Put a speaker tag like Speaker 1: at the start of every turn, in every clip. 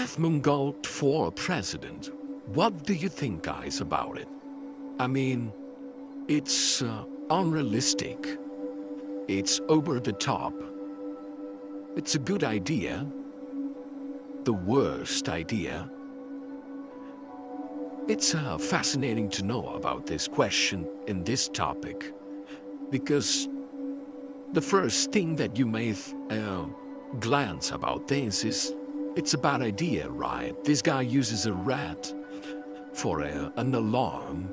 Speaker 1: Asmongold for president. What do you think, guys, about it? I mean, it's unrealistic. It's over the top. It's a good idea. The worst idea. It's fascinating to know about this question and this topic, because the first thing that you may glance about this is it's a bad idea, right? This guy uses a rat for an alarm.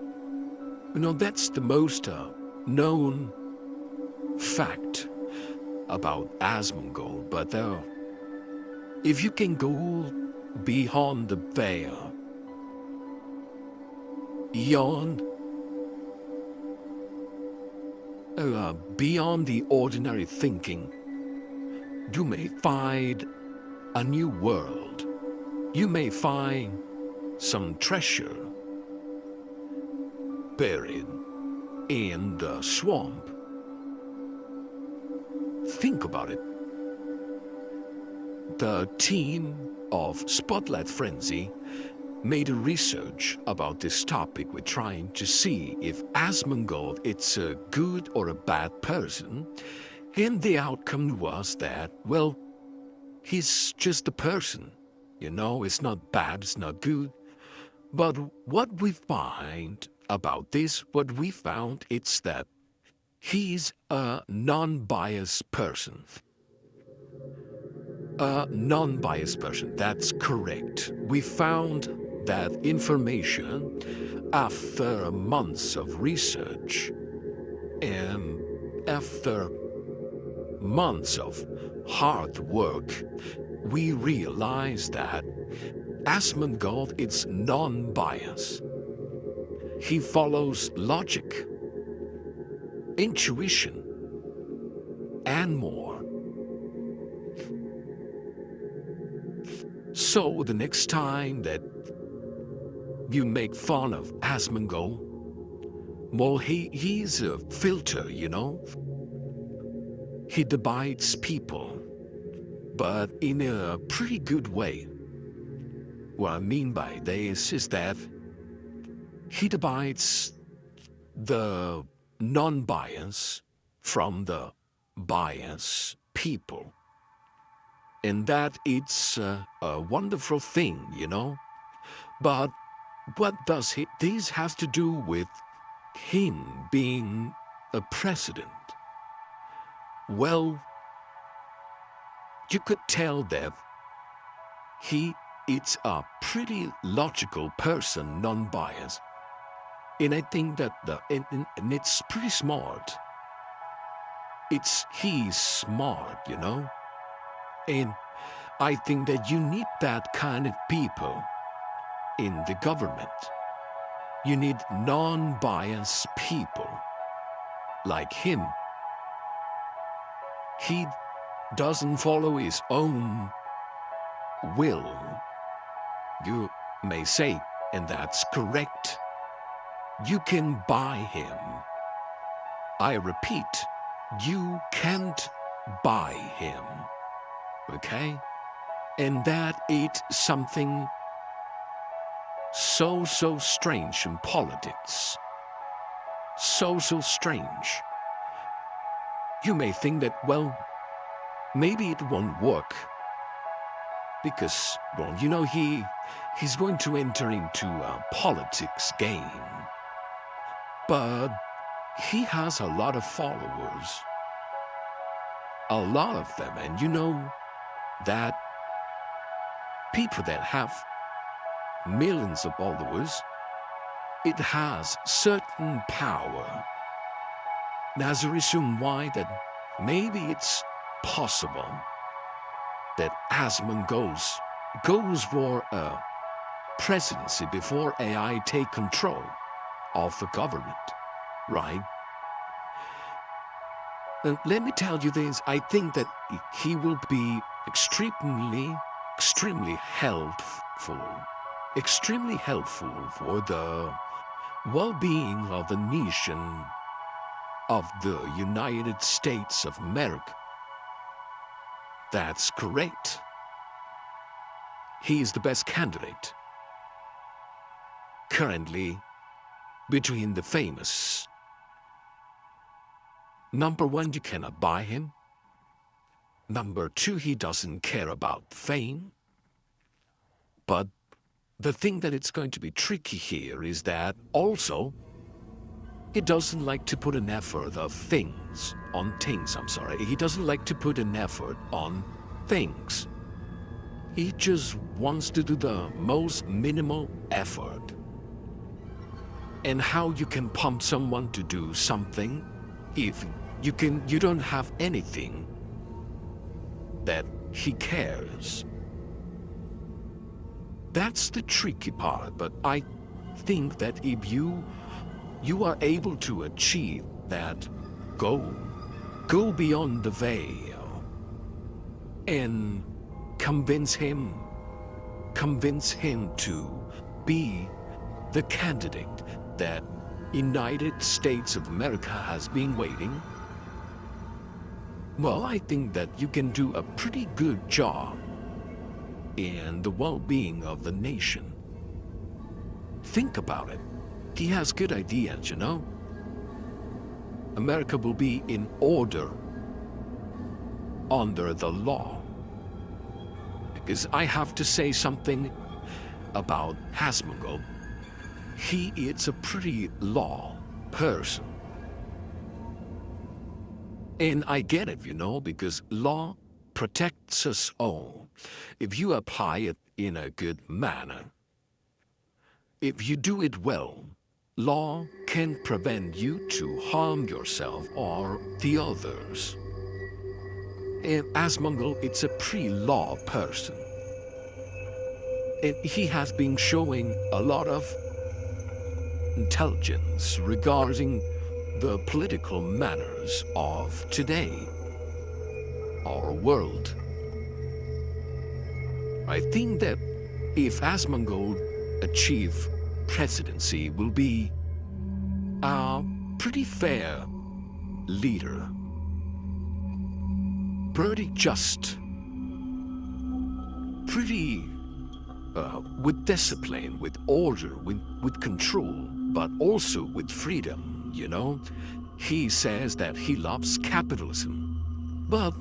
Speaker 1: You know, that's the most known fact about Asmongold, but if you can go beyond the veil, beyond the ordinary thinking, you may find a new world. You may find some treasure buried in the swamp. Think about it. The team of Spotlight Frenzy made a research about this topic. We're trying to see if Asmongold it's a good or a bad person, and the outcome was that, well, he's just a person. You know, it's not bad, it's not good. But what we find about this, what we found, it's that he's a non-biased person. A non-biased person, that's correct. We found that information after months of research and after months of hard work. We realized that Asmongold is non-biased. He follows logic, intuition, and more. So the next time that you make fun of Asmongold, well, he's a filter, you know? He divides people, but in a pretty good way. What I mean by this is that he divides the non-bias from the bias people. And that it's a wonderful thing, you know? But what does this has to do with him being a president? Well, you could tell that he is a pretty logical person, non-biased. And I think that and it's pretty smart. He's smart, you know? And I think that you need that kind of people in the government. You need non-biased people like him. He doesn't follow his own will. You may say, and that's correct, you can buy him. I repeat, you can't buy him. Okay? And that is something so strange in politics. So strange. You may think that, well, maybe it won't work. Because, well, you know, he's going to enter into a politics game. But he has a lot of followers. A lot of them, and you know that people that have millions of followers, it has certain power. And that's the reason why that maybe it's possible that Asmongold goes for a presidency before AI take control of the government, right? And let me tell you this, I think that he will be extremely helpful for the well-being of the nation of the United States of America. That's correct. he is the best candidate currently between the famous. Number one, you cannot buy him. Number two, he doesn't care about fame. But the thing that it's going to be tricky here is that also he doesn't like to put an effort of things on things, He doesn't like to put an effort on things. He just wants to do the most minimal effort. And how you can pump someone to do something if you don't have anything that he cares. That's the tricky part, but I think that if you are able to achieve that goal, go beyond the veil and convince him to be the candidate that United States of America has been waiting, well, I think that you can do a pretty good job in the well-being of the nation. Think about it. He has good ideas, you know? America will be in order under the law. Because I have to say something about Asmongold. He is a pretty law person. And I get it, you know, because law protects us all if you apply it in a good manner. If you do it well, law can prevent you to harm yourself or the others. And Asmongold, it's a pre-law person. And he has been showing a lot of intelligence regarding the political manners of today, our world. I think that if Asmongold achieve presidency, will be a pretty fair leader, pretty just, pretty with discipline, with order, with control, but also with freedom, you know? He says that he loves capitalism, but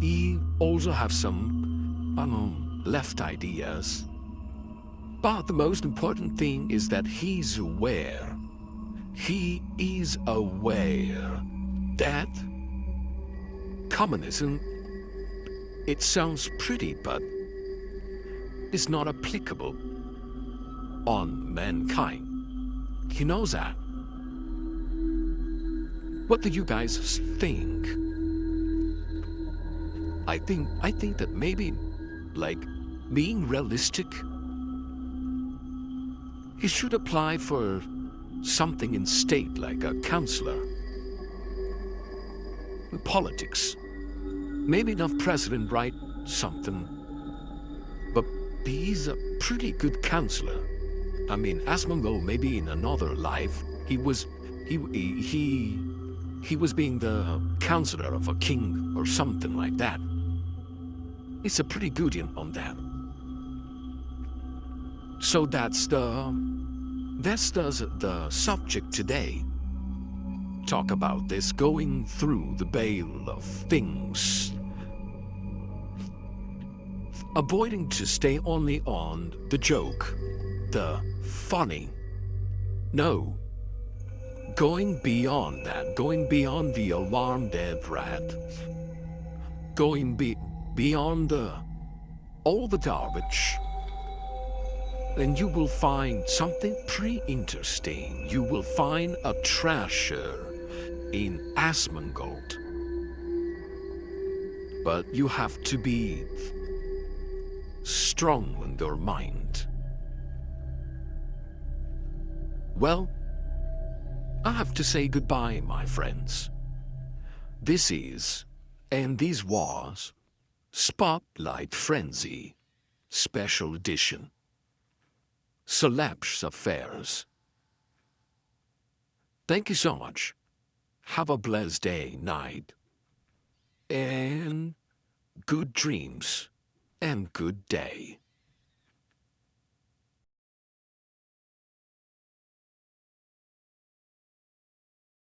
Speaker 1: he also has some, left ideas. But the most important thing is that he's aware. He is aware that communism, it sounds pretty, but it's not applicable on mankind. He knows that. What do you guys think? I think that maybe, like, being realistic, he should apply for something in state, like a counselor. In politics. Maybe not president, right? Something. But he's a pretty good counselor. I mean, Asmongold, maybe in another life, he was being the counselor of a king or something like that. He's a pretty good on that. So that's the subject today. Talk about this, going through the veil of things. Avoiding to stay only on the joke, the funny. No. Going beyond that, going beyond the alarm dead rat. Going beyond all the garbage. Then you will find something pretty interesting. You will find a treasure in Asmongold. But you have to be strong in your mind. Well, I have to say goodbye, my friends. This is, and this was, Spotlight Frenzy, Special Edition. Celebs Affairs. Thank you so much. Have a blessed day, night. And good dreams and good day.